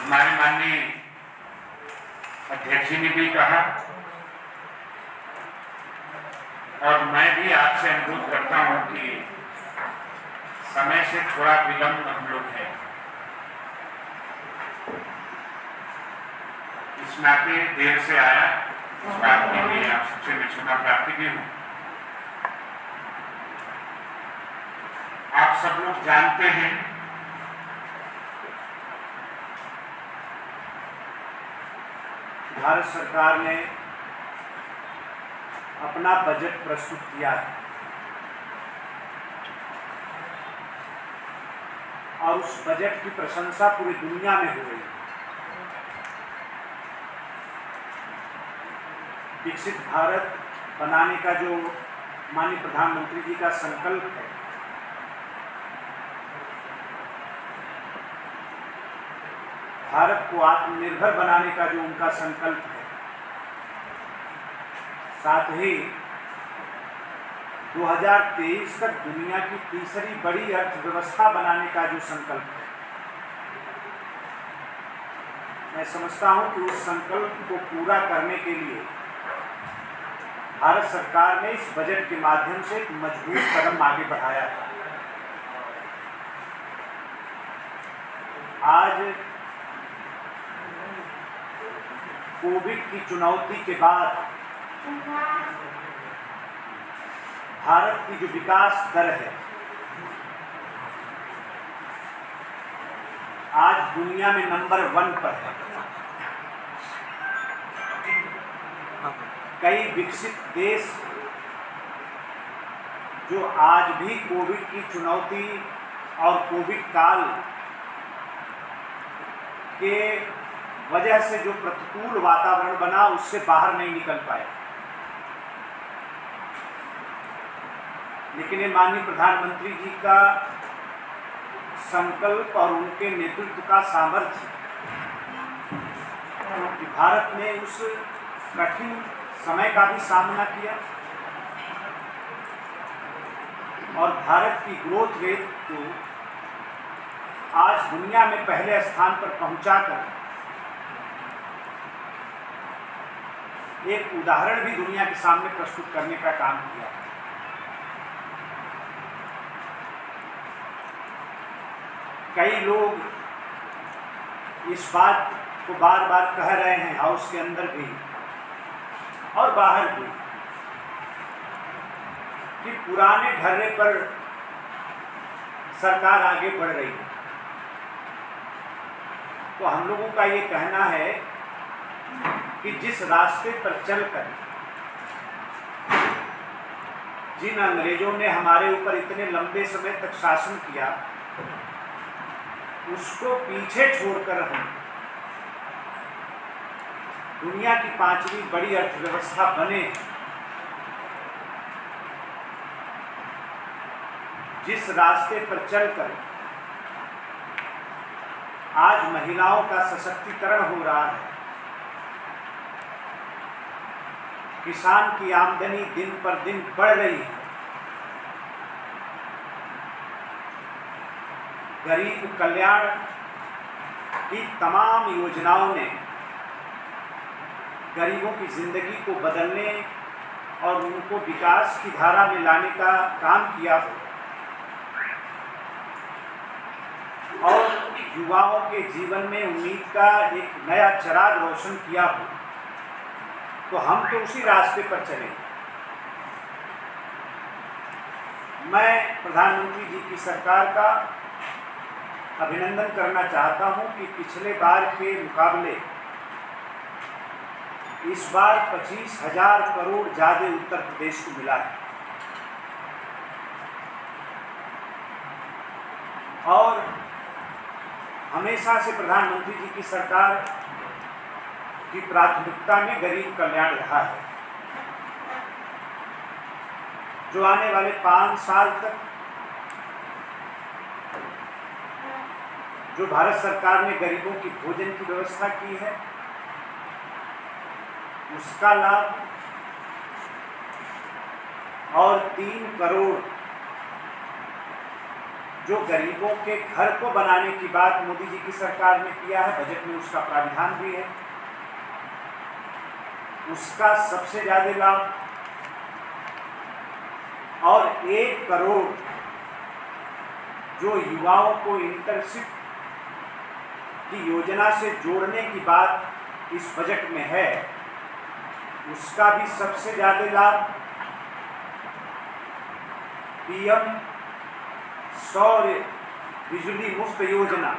हमारे माननीय अध्यक्ष जी ने भी कहा और मैं भी आपसे अनुरोध करता हूं कि समय से थोड़ा विलंब हम लोग हैं, इस नाते देर से आया, इस बात के लिए आप सबसे मैं क्षमा प्रार्थी भी हूं। आप सब लोग जानते हैं भारत सरकार ने अपना बजट प्रस्तुत किया है और उस बजट की प्रशंसा पूरी दुनिया में हो रही है। विकसित भारत बनाने का जो माननीय प्रधानमंत्री जी का संकल्प है, भारत को आत्मनिर्भर बनाने का जो उनका संकल्प है, साथ ही 2023 तक दुनिया की तीसरी बड़ी अर्थव्यवस्था बनाने का जो संकल्प है, मैं समझता हूं कि उस संकल्प को पूरा करने के लिए भारत सरकार ने इस बजट के माध्यम से एक मजबूत कदम आगे बढ़ाया है। आज कोविड की चुनौती के बाद भारत की जो विकास दर है, आज दुनिया में नंबर 1 पर है। कई विकसित देश जो आज भी कोविड की चुनौती और कोविड काल के वजह से जो प्रतिकूल वातावरण बना, उससे बाहर नहीं निकल पाए, लेकिन ये माननीय प्रधानमंत्री जी का संकल्प और उनके नेतृत्व का सामर्थ्य कि भारत ने उस कठिन समय का भी सामना किया और भारत की ग्रोथ रेट को आज दुनिया में पहले स्थान पर पहुंचाकर एक उदाहरण भी दुनिया के सामने प्रस्तुत करने का काम किया। कई लोग इस बात को बार बार कह रहे हैं, हाउस के अंदर भी और बाहर भी, कि पुराने ढर्रे पर सरकार आगे बढ़ रही है। तो हम लोगों का ये कहना है कि जिस रास्ते पर चलकर जिन अंग्रेजों ने हमारे ऊपर इतने लंबे समय तक शासन किया, उसको पीछे छोड़कर हम दुनिया की 5वीं बड़ी अर्थव्यवस्था बने, जिस रास्ते पर चलकर आज महिलाओं का सशक्तिकरण हो रहा है, किसान की आमदनी दिन पर दिन बढ़ रही है, गरीब कल्याण की तमाम योजनाओं ने गरीबों की जिंदगी को बदलने और उनको विकास की धारा में लाने का काम किया हो और युवाओं के जीवन में उम्मीद का एक नया चिराग रोशन किया हो, तो हम तो उसी रास्ते पर चले। मैं प्रधानमंत्री जी की सरकार का अभिनंदन करना चाहता हूं कि पिछले बार के मुकाबले इस बार 25,000 करोड़ ज़्यादा उत्तर प्रदेश को मिला है और हमेशा से प्रधानमंत्री जी की सरकार की प्राथमिकता में गरीब कल्याण रहा है। जो आने वाले 5 साल तक जो भारत सरकार ने गरीबों की भोजन की व्यवस्था की है, उसका लाभ और 3 करोड़ जो गरीबों के घर को बनाने की बात मोदी जी की सरकार ने किया है, बजट में उसका प्राविधान भी है, उसका सबसे ज्यादा लाभ, और 1 करोड़ जो युवाओं को इंटर्नशिप की योजना से जोड़ने की बात इस बजट में है, उसका भी सबसे ज्यादा लाभ। पीएम सौर बिजली मुफ्त योजना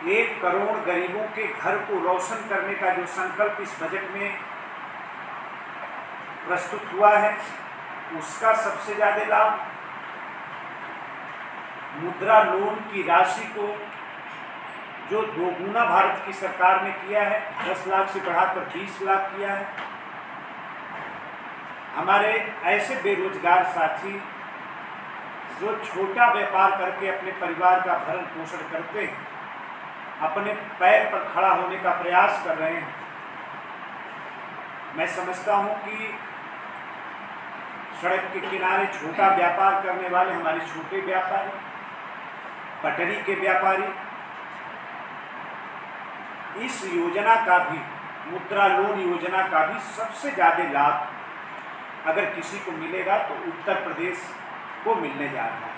1 करोड़ गरीबों के घर को रोशन करने का जो संकल्प इस बजट में प्रस्तुत हुआ है, उसका सबसे ज्यादा लाभ। मुद्रा लोन की राशि को जो 2 गुना भारत की सरकार ने किया है, 10 लाख से बढ़ाकर 20 लाख किया है। हमारे ऐसे बेरोजगार साथी जो छोटा व्यापार करके अपने परिवार का भरण पोषण करते हैं, अपने पैर पर खड़ा होने का प्रयास कर रहे हैं, मैं समझता हूं कि सड़क के किनारे छोटा व्यापार करने वाले हमारे छोटे व्यापारी, पटरी के व्यापारी, इस योजना का भी, मुद्रा लोन योजना का भी सबसे ज्यादा लाभ अगर किसी को मिलेगा तो उत्तर प्रदेश को मिलने जा रहा है।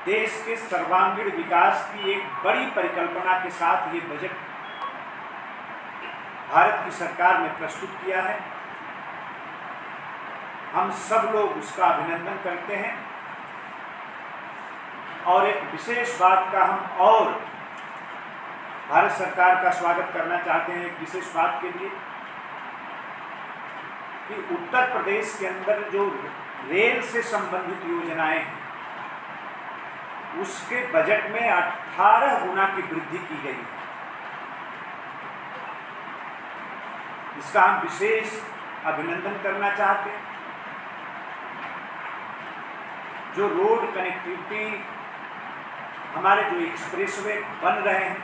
देश के सर्वांगीण विकास की एक बड़ी परिकल्पना के साथ ये बजट भारत की सरकार ने प्रस्तुत किया है। हम सब लोग उसका अभिनंदन करते हैं, और एक विशेष बात का हम और भारत सरकार का स्वागत करना चाहते हैं, एक विशेष बात के लिए कि उत्तर प्रदेश के अंदर जो रेल से संबंधित योजनाएं हैं, उसके बजट में 18 गुना की वृद्धि की गई है। इसका हम विशेष अभिनंदन करना चाहते हैं। जो रोड कनेक्टिविटी, हमारे जो एक्सप्रेसवे बन रहे हैं,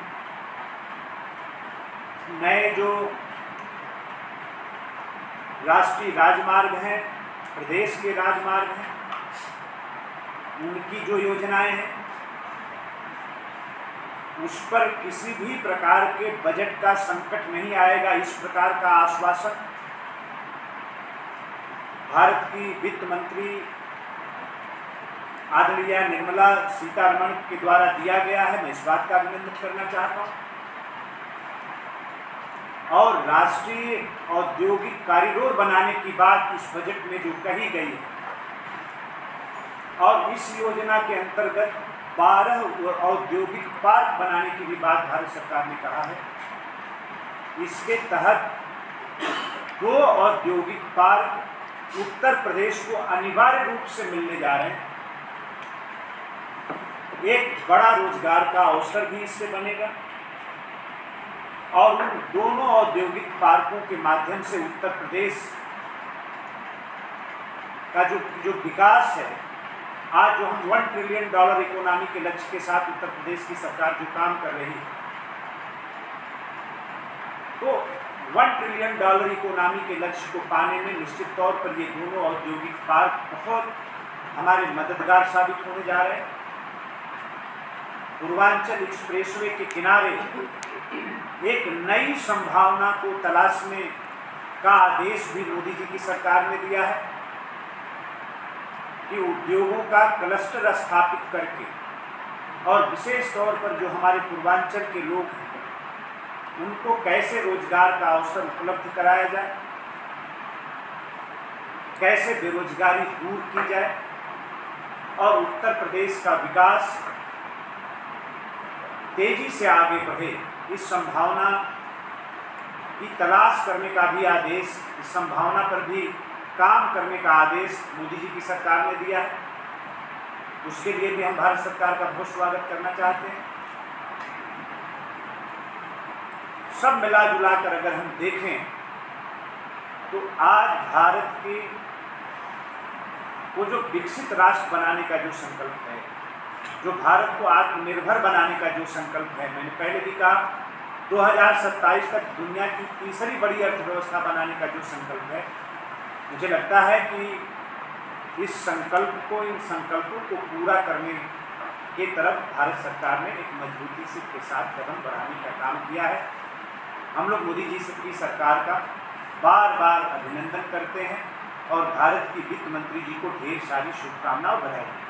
नए जो राष्ट्रीय राजमार्ग हैं, प्रदेश के राजमार्ग हैं, उनकी जो योजनाएं हैं, उस पर किसी भी प्रकार के बजट का संकट नहीं आएगा, इस प्रकार का आश्वासन भारत की वित्त मंत्री आदरणीय निर्मला सीतारमण के द्वारा दिया गया है। मैं इस बात का अभिनंदन करना चाहता हूँ। और राष्ट्रीय औद्योगिक कॉरिडोर बनाने की बात इस बजट में जो कही गई है, और इस योजना के अंतर्गत 12 औद्योगिक पार्क बनाने की भी बात भारत सरकार ने कहा है। इसके तहत 2 औद्योगिक पार्क उत्तर प्रदेश को अनिवार्य रूप से मिलने जा रहे हैं। एक बड़ा रोजगार का अवसर भी इससे बनेगा, और उन दोनों औद्योगिक पार्कों के माध्यम से उत्तर प्रदेश का जो विकास है, आज जो हम $1 ट्रिलियन इकोनॉमी के लक्ष्य के साथ उत्तर प्रदेश की सरकार जो काम कर रही है, तो $1 ट्रिलियन इकोनॉमी के लक्ष्य को पाने में निश्चित तौर पर ये दोनों औद्योगिक पार्क बहुत हमारे मददगार साबित होने जा रहे हैं। पूर्वांचल एक्सप्रेसवे के किनारे एक नई संभावना को तलाशने का आदेश भी मोदी जी की सरकार ने दिया है कि उद्योगों का क्लस्टर स्थापित करके, और विशेष तौर पर जो हमारे पूर्वांचल के लोग हैं, उनको कैसे रोजगार का अवसर उपलब्ध कराया जाए, कैसे बेरोजगारी दूर की जाए, और उत्तर प्रदेश का विकास तेजी से आगे बढ़े, इस संभावना की तलाश करने का भी आदेश, इस संभावना पर भी काम करने का आदेश मोदी जी की सरकार ने दिया है। उसके लिए भी हम भारत सरकार का बहुत स्वागत करना चाहते हैं। सब मिला जुला कर अगर हम देखें तो आज भारत के वो जो विकसित राष्ट्र बनाने का जो संकल्प है, जो भारत को आत्मनिर्भर बनाने का जो संकल्प है, मैंने पहले भी कहा 2027 तक दुनिया की तीसरी बड़ी अर्थव्यवस्था बनाने का जो संकल्प है, मुझे लगता है कि इस संकल्प को, इन संकल्पों को पूरा करने की तरफ भारत सरकार ने एक मजबूती से के साथ कदम बढ़ाने का काम किया है। हम लोग मोदी जी की सरकार का बार बार अभिनंदन करते हैं और भारत की वित्त मंत्री जी को ढेर सारी शुभकामनाएं और बधाई।